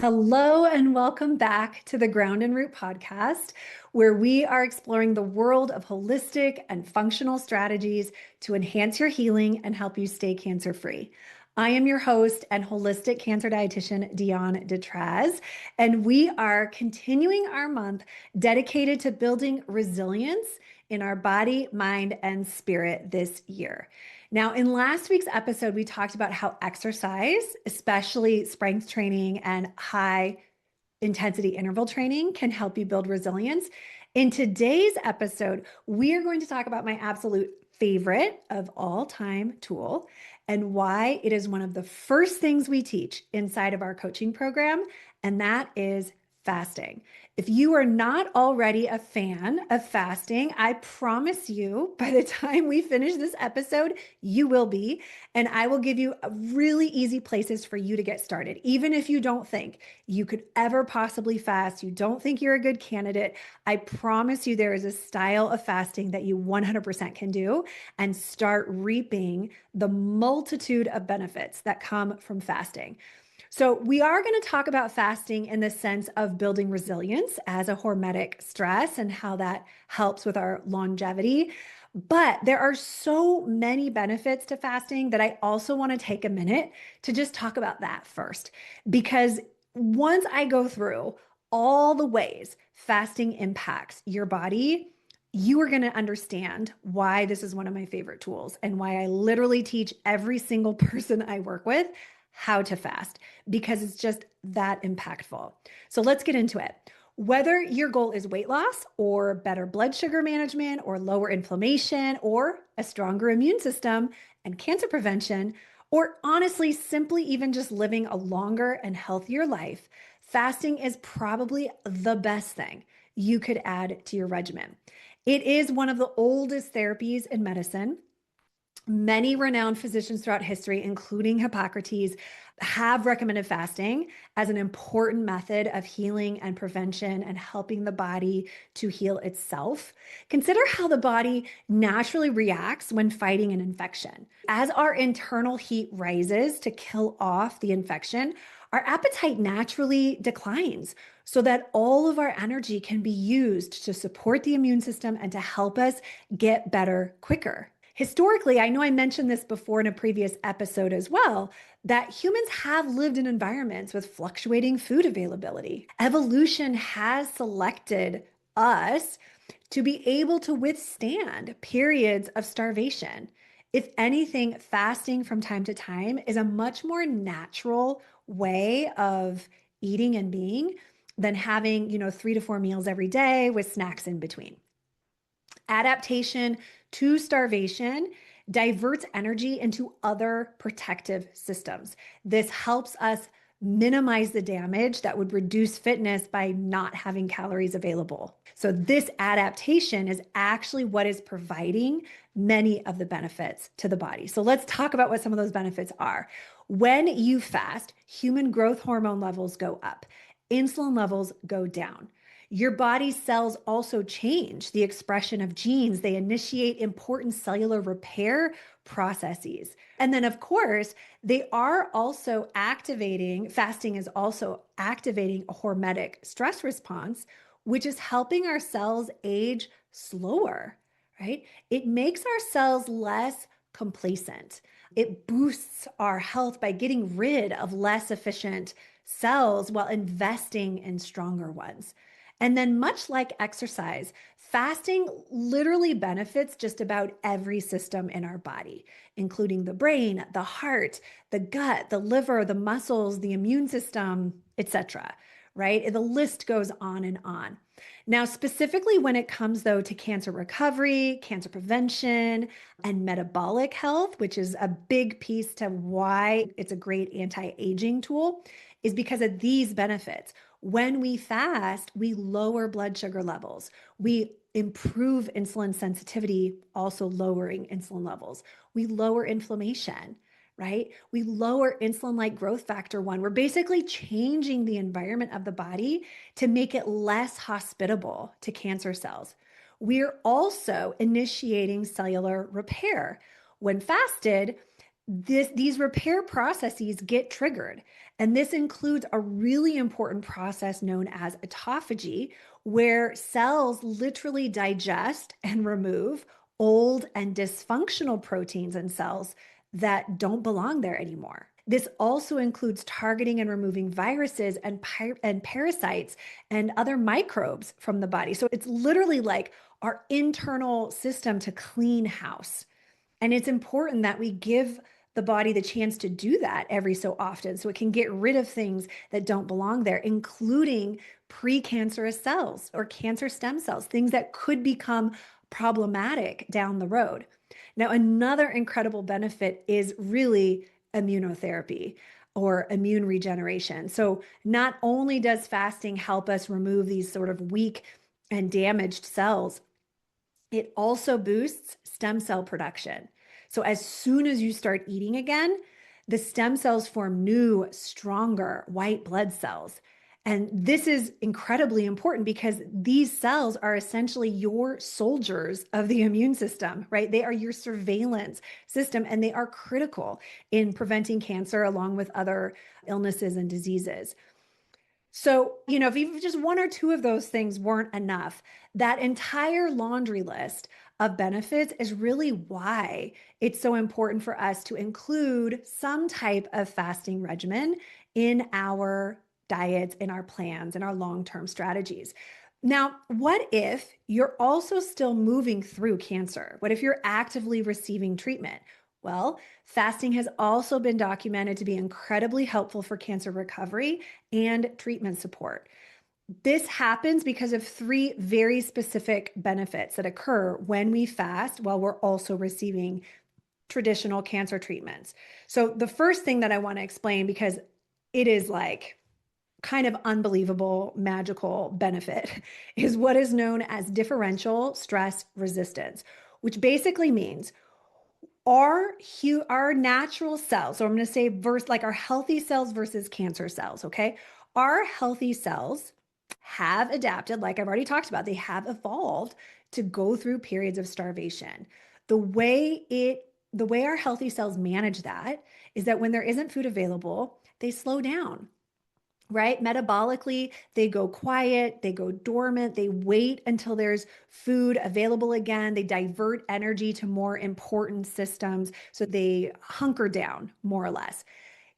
Hello, and welcome back to the Ground and Root podcast, where we are exploring the world of holistic and functional strategies to enhance your healing and help you stay cancer free. I am your host and holistic cancer dietitian, Dion, and we are continuing our month dedicated to building resilience in our body, mind, and spirit this year. Now, in last week's episode, we talked about how exercise, especially strength training and high intensity interval training, can help you build resilience. In today's episode, we are going to talk about my absolute favorite of all time tool and why it is one of the first things we teach inside of our coaching program, and that is fasting. If you are not already a fan of fasting, I promise you by the time we finish this episode, you will be. And I will give you really easy places for you to get started. Even if you don't think you could ever possibly fast, you don't think you're a good candidate, I promise you there is a style of fasting that you 100% can do and start reaping the multitude of benefits that come from fasting. So, we are going to talk about fasting in the sense of building resilience as a hormetic stress and how that helps with our longevity. But there are so many benefits to fasting that I also want to take a minute to just talk about that first. Because once I go through all the ways fasting impacts your body, you are going to understand why this is one of my favorite tools and why I literally teach every single person I work with how to fast because it's just that impactful. So let's get into it. Whether your goal is weight loss or better blood sugar management or lower inflammation or a stronger immune system and cancer prevention, or honestly, simply even just living a longer and healthier life, fasting is probably the best thing you could add to your regimen. It is one of the oldest therapies in medicine. Many renowned physicians throughout history, including Hippocrates, have recommended fasting as an important method of healing and prevention and helping the body to heal itself. Consider how the body naturally reacts when fighting an infection. As our internal heat rises to kill off the infection, our appetite naturally declines so that all of our energy can be used to support the immune system and to help us get better quicker. Historically, I know I mentioned this before in a previous episode as well, that humans have lived in environments with fluctuating food availability. Evolution has selected us to be able to withstand periods of starvation. If anything, fasting from time to time is a much more natural way of eating and being than having, 3 to 4 meals every day with snacks in between. Adaptation to starvation diverts energy into other protective systems. This helps us minimize the damage that would reduce fitness by not having calories available. So, this adaptation is actually what is providing many of the benefits to the body. So, let's talk about what some of those benefits are. When you fast, human growth hormone levels go up, insulin levels go down. Your body's cells also change the expression of genes. They initiate important cellular repair processes. And then, of course, they are also fasting is also activating a hormetic stress response, which is helping our cells age slower, right? It makes our cells less complacent. It boosts our health by getting rid of less efficient cells while investing in stronger ones. And then, much like exercise, fasting literally benefits just about every system in our body, including the brain, the heart, the gut, the liver, the muscles, the immune system, etc. Right? The list goes on and on. Now, specifically when it comes though to cancer recovery, cancer prevention, and metabolic health, which is a big piece to why it's a great anti-aging tool, is because of these benefits. When we fast, we lower blood sugar levels. We improve insulin sensitivity, also lowering insulin levels. We lower inflammation, right? We lower insulin like growth factor 1. We're basically changing the environment of the body to make it less hospitable to cancer cells. We're also initiating cellular repair. When fasted, these repair processes get triggered. And this includes a really important process known as autophagy, where cells literally digest and remove old and dysfunctional proteins in cells that don't belong there anymore. This also includes targeting and removing viruses and parasites and other microbes from the body. So it's literally like our internal system to clean house. And it's important that we give the body the chance to do that every so often so it can get rid of things that don't belong there, including precancerous cells or cancer stem cells, things that could become problematic down the road. Now, another incredible benefit is really immunotherapy or immune regeneration. So, not only does fasting help us remove these sort of weak and damaged cells, it also boosts stem cell production. So as soon as you start eating again, the stem cells form new, stronger white blood cells. And this is incredibly important because these cells are essentially your soldiers of the immune system, right? They are your surveillance system, and they are critical in preventing cancer along with other illnesses and diseases. So, if even just one or two of those things weren't enough, that entire laundry list of benefits is really why it's so important for us to include some type of fasting regimen in our diets, in our plans, in our long-term strategies. Now, what if you're also still moving through cancer? What if you're actively receiving treatment? Well, fasting has also been documented to be incredibly helpful for cancer recovery and treatment support. This happens because of three very specific benefits that occur when we fast while we're also receiving traditional cancer treatments. So, the first thing that I want to explain, because it is like kind of unbelievable, magical benefit, is what is known as differential stress resistance, which basically means our natural cells, so I'm going to say like our healthy cells versus cancer cells, okay? Our healthy cells have adapted, like I've already talked about, they have evolved to go through periods of starvation. The way our healthy cells manage that is that when there isn't food available, they slow down, right? Metabolically, they go quiet, they go dormant, they wait until there's food available again, they divert energy to more important systems, so they hunker down more or less.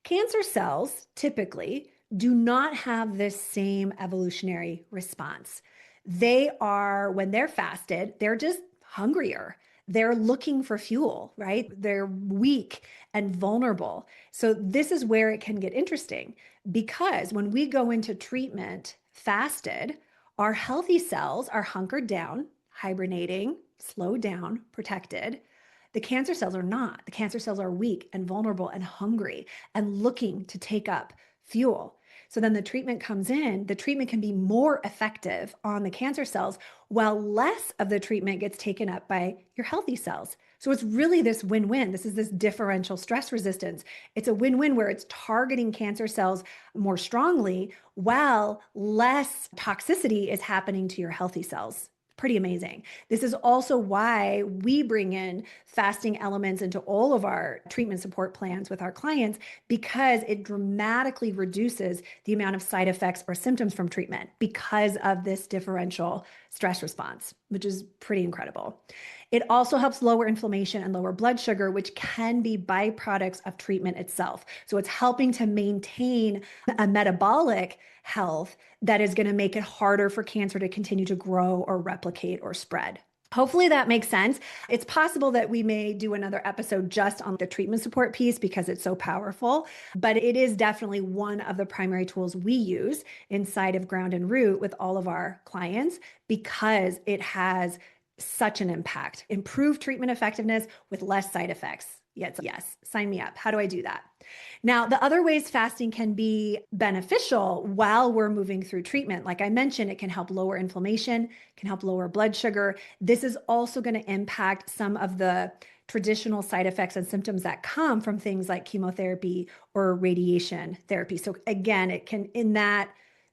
Cancer cells typically do not have this same evolutionary response. When they're fasted, they're just hungrier. They're looking for fuel, right? They're weak and vulnerable. So, this is where it can get interesting because when we go into treatment fasted, our healthy cells are hunkered down, hibernating, slowed down, protected. The cancer cells are not. The cancer cells are weak and vulnerable and hungry and looking to take up fuel. So then the treatment comes in, the treatment can be more effective on the cancer cells while less of the treatment gets taken up by your healthy cells. So it's really this win-win. This is this differential stress resistance. It's a win-win where it's targeting cancer cells more strongly while less toxicity is happening to your healthy cells. Pretty amazing. This is also why we bring in fasting elements into all of our treatment support plans with our clients, because it dramatically reduces the amount of side effects or symptoms from treatment because of this differential stress response, which is pretty incredible. It also helps lower inflammation and lower blood sugar, which can be byproducts of treatment itself. So it's helping to maintain a metabolic health that is going to make it harder for cancer to continue to grow or replicate or spread. Hopefully that makes sense. It's possible that we may do another episode just on the treatment support piece because it's so powerful, but it is definitely one of the primary tools we use inside of Ground and Root with all of our clients because it has such an impact. Improved treatment effectiveness with less side effects. Yes, sign me up. How do I do that? Now, the other ways fasting can be beneficial while we're moving through treatment, like I mentioned, it can help lower inflammation, can help lower blood sugar. This is also going to impact some of the traditional side effects and symptoms that come from things like chemotherapy or radiation therapy. So again, it can, in that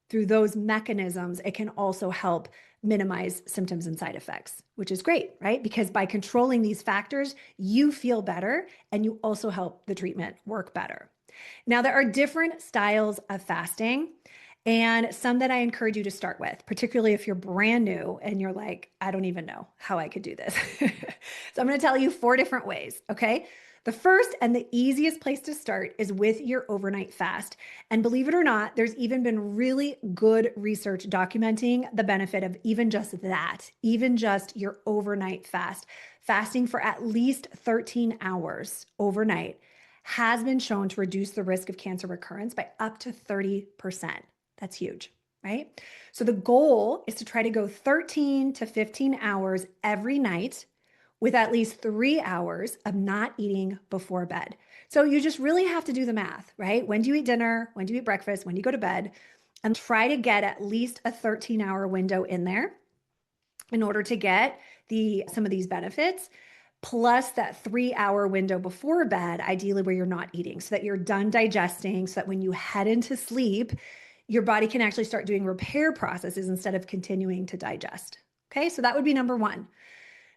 through those mechanisms, it can also help minimize symptoms and side effects, which is great, right? Because by controlling these factors, you feel better and you also help the treatment work better. Now, there are different styles of fasting and some that I encourage you to start with, particularly if you're brand new and you're like, I don't even know how I could do this. So I'm going to tell you 4 different ways, okay? The first and the easiest place to start is with your overnight fast. And believe it or not, there's even been really good research documenting the benefit of even just that, even just your overnight fast. Fasting for at least 13 hours overnight has been shown to reduce the risk of cancer recurrence by up to 30%. That's huge, right? So the goal is to try to go 13 to 15 hours every night with at least 3 hours of not eating before bed. So you just really have to do the math, right? When do you eat dinner? When do you eat breakfast? When do you go to bed? And try to get at least a 13-hour window in there in order to get some of these benefits, plus that 3-hour window before bed, ideally where you're not eating, so that you're done digesting, so that when you head into sleep, your body can actually start doing repair processes instead of continuing to digest. Okay, so that would be number 1.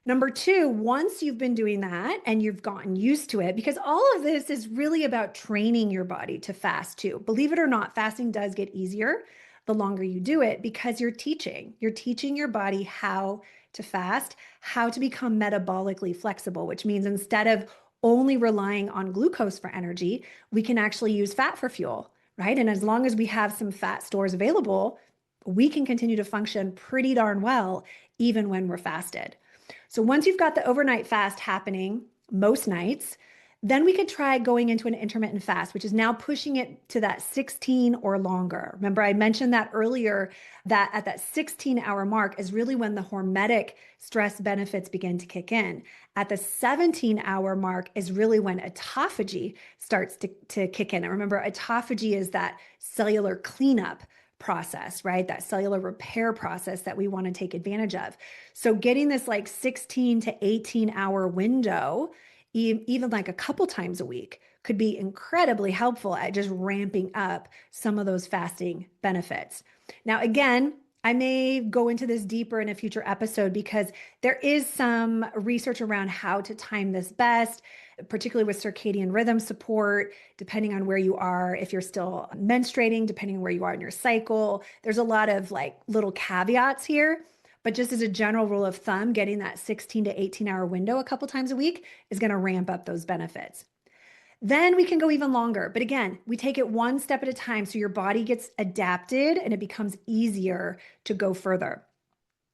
Number 2, once you've been doing that and you've gotten used to it, because all of this is really about training your body to fast too. Believe it or not, fasting does get easier the longer you do it because you're teaching your body how to fast, how to become metabolically flexible, which means instead of only relying on glucose for energy, we can actually use fat for fuel, right? And as long as we have some fat stores available, we can continue to function pretty darn well, even when we're fasted. So once you've got the overnight fast happening most nights, then we could try going into an intermittent fast, which is now pushing it to that 16 or longer. Remember, I mentioned that earlier, that at that 16-hour mark is really when the hormetic stress benefits begin to kick in. At the 17-hour mark is really when autophagy starts to kick in. And remember, autophagy is that cellular cleanup process, right? That cellular repair process that we want to take advantage of. So getting this like 16 to 18-hour window, even like a couple times a week, could be incredibly helpful at just ramping up some of those fasting benefits. Now, again, I may go into this deeper in a future episode because there is some research around how to time this best, particularly with circadian rhythm support, depending on where you are, if you're still menstruating, depending on where you are in your cycle. There's a lot of like little caveats here, but just as a general rule of thumb, getting that 16 to 18-hour window a couple times a week is going to ramp up those benefits. Then we can go even longer. But again, we take it one step at a time so your body gets adapted and it becomes easier to go further.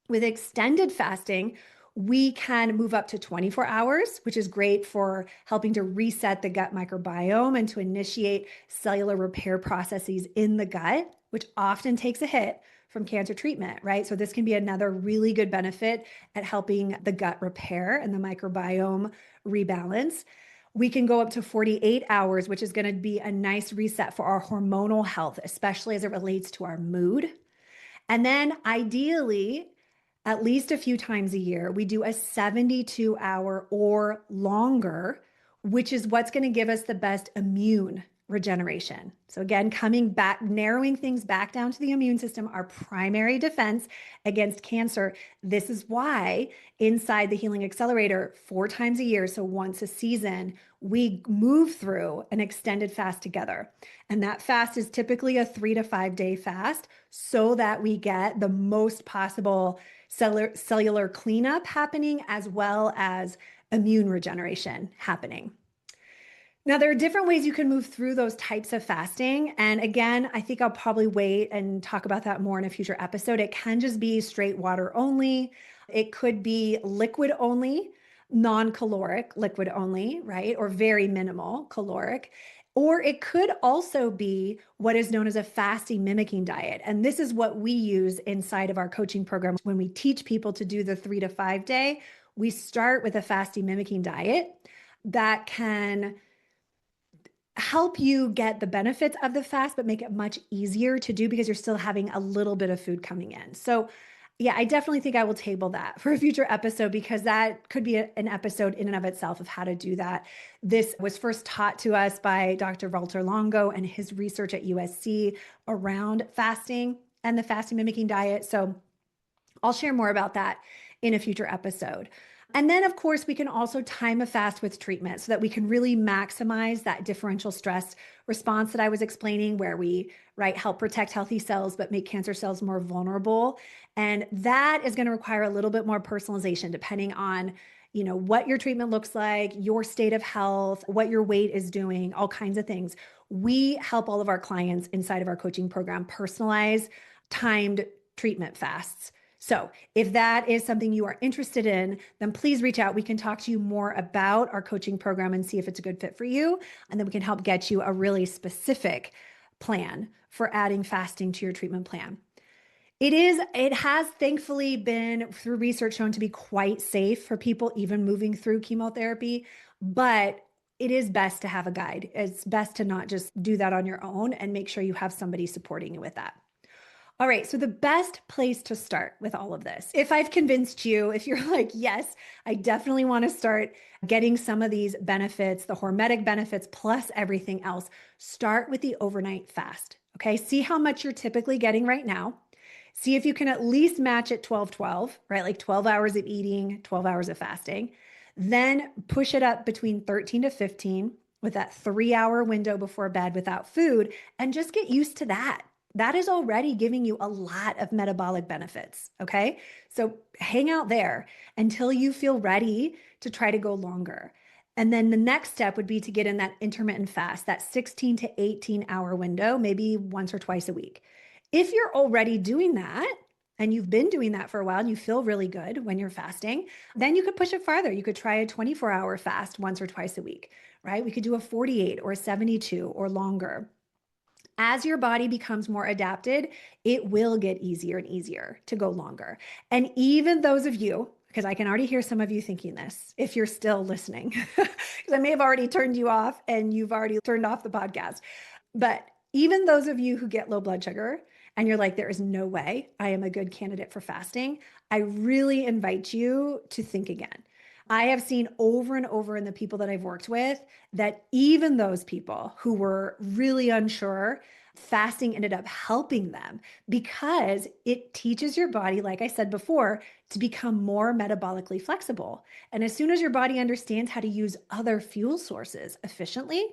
With extended fasting, we can move up to 24 hours, which is great for helping to reset the gut microbiome and to initiate cellular repair processes in the gut, which often takes a hit from cancer treatment, right? So this can be another really good benefit at helping the gut repair and the microbiome rebalance. We can go up to 48 hours, which is going to be a nice reset for our hormonal health, especially as it relates to our mood. And then ideally, at least a few times a year, we do a 72-hour or longer, which is what's going to give us the best immune regeneration. So again, coming back, narrowing things back down to the immune system, our primary defense against cancer. This is why inside the Healing Accelerator, 4 times a year, so once a season, we move through an extended fast together. And that fast is typically a 3 to 5 day fast so that we get the most possible cellular cleanup happening as well as immune regeneration happening. Now, there are different ways you can move through those types of fasting. And again, I think I'll probably wait and talk about that more in a future episode. It can just be straight water only. It could be liquid only, non-caloric liquid only, right? Or very minimal caloric. Or it could also be what is known as a fasting mimicking diet. And this is what we use inside of our coaching program. When we teach people to do the 3 to 5 day, we start with a fasting mimicking diet that can help you get the benefits of the fast, but make it much easier to do because you're still having a little bit of food coming in. So yeah, I definitely think I will table that for a future episode because that could be an episode in and of itself of how to do that. This was first taught to us by Dr. Walter Longo and his research at USC around fasting. and the fasting mimicking diet. So I'll share more about that in a future episode. And then, of course, we can also time a fast with treatment so that we can really maximize that differential stress response that I was explaining, where we, right, help protect healthy cells, but make cancer cells more vulnerable. And that is going to require a little bit more personalization depending on, what your treatment looks like, your state of health, what your weight is doing, all kinds of things. We help all of our clients inside of our coaching program personalize timed treatment fasts. So if that is something you are interested in, then please reach out. We can talk to you more about our coaching program and see if it's a good fit for you. And then we can help get you a really specific plan for adding fasting to your treatment plan. It has thankfully been through research shown to be quite safe for people even moving through chemotherapy, but it is best to have a guide. It's best to not just do that on your own and make sure you have somebody supporting you with that. All right, so the best place to start with all of this, if I've convinced you, if you're like, yes, I definitely want to start getting some of these benefits, the hormetic benefits, plus everything else, start with the overnight fast. Okay, see how much you're typically getting right now. See if you can at least match it 12-12, right? Like 12 hours of eating, 12 hours of fasting. Then push it up between 13 to 15 with that 3-hour window before bed without food, and just get used to that. That is already giving you a lot of metabolic benefits. Okay. So hang out there until you feel ready to try to go longer. And then the next step would be to get in that intermittent fast, that 16 to 18-hour window, maybe once or twice a week. If you're already doing that, and you've been doing that for a while and you feel really good when you're fasting, then you could push it farther. You could try a 24-hour fast once or twice a week, right? We could do a 48 or a 72 or longer. As your body becomes more adapted, it will get easier and easier to go longer. And even those of you, because I can already hear some of you thinking this, if you're still listening, because I may have already turned you off and you've already turned off the podcast. But even those of you who get low blood sugar and you're like, there is no way I am a good candidate for fasting, I really invite you to think again. I have seen over and over in the people that I've worked with that even those people who were really unsure, fasting ended up helping them because it teaches your body, like I said before, to become more metabolically flexible. And as soon as your body understands how to use other fuel sources efficiently,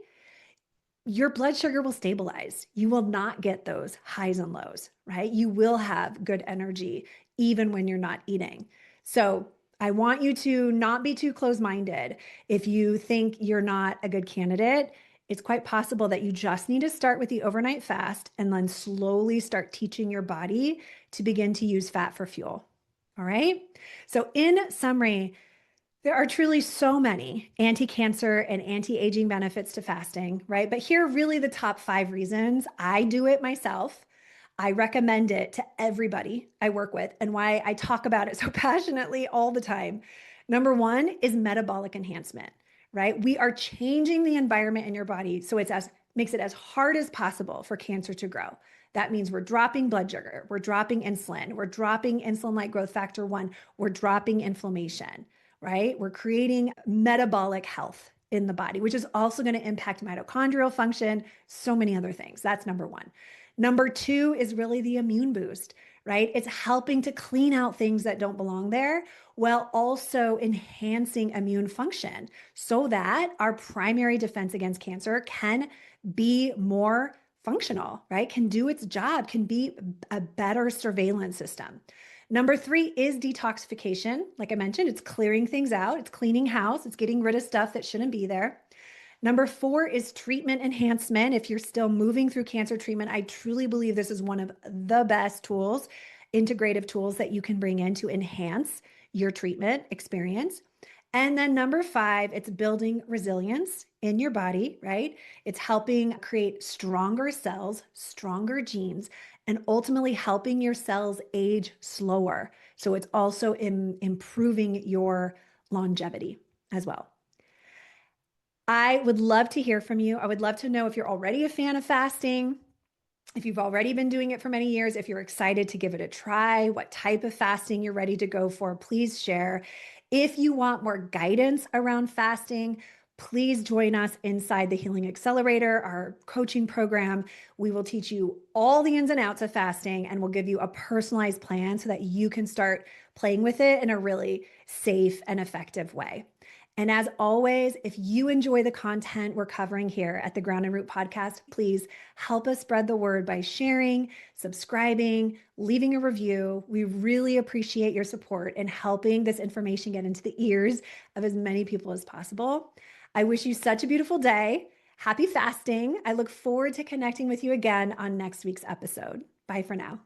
your blood sugar will stabilize. You will not get those highs and lows, right? You will have good energy even when you're not eating. So I want you to not be too close-minded. If you think you're not a good candidate, it's quite possible that you just need to start with the overnight fast and then slowly start teaching your body to begin to use fat for fuel. All right. So in summary, there are truly so many anti-cancer and anti-aging benefits to fasting, right? But here are really the top 5 reasons I do it myself. I recommend it to everybody I work with and why I talk about it so passionately all the time. Number 1 is metabolic enhancement, right? We are changing the environment in your body so makes it as hard as possible for cancer to grow. That means we're dropping blood sugar, we're dropping insulin, we're dropping insulin-like growth factor 1, we're dropping inflammation, right? We're creating metabolic health in the body, which is also going to impact mitochondrial function, so many other things. That's number 1. Number 2 is really the immune boost, right? It's helping to clean out things that don't belong there while also enhancing immune function so that our primary defense against cancer can be more functional, right? Can do its job, can be a better surveillance system. Number 3 is detoxification. Like I mentioned, it's clearing things out. It's cleaning house. It's getting rid of stuff that shouldn't be there. Number 4 is treatment enhancement. If you're still moving through cancer treatment, I truly believe this is one of the best tools, integrative tools that you can bring in to enhance your treatment experience. And then number 5, it's building resilience in your body, right? It's helping create stronger cells, stronger genes, and ultimately helping your cells age slower. So it's also improving your longevity as well. I would love to hear from you. I would love to know if you're already a fan of fasting, if you've already been doing it for many years, if you're excited to give it a try, what type of fasting you're ready to go for, please share. If you want more guidance around fasting, please join us inside the Healing Accelerator, our coaching program. We will teach you all the ins and outs of fasting, and we'll give you a personalized plan so that you can start playing with it in a really safe and effective way. And as always, if you enjoy the content we're covering here at the Ground and Root podcast, please help us spread the word by sharing, subscribing, leaving a review. We really appreciate your support in helping this information get into the ears of as many people as possible. I wish you such a beautiful day. Happy fasting. I look forward to connecting with you again on next week's episode. Bye for now.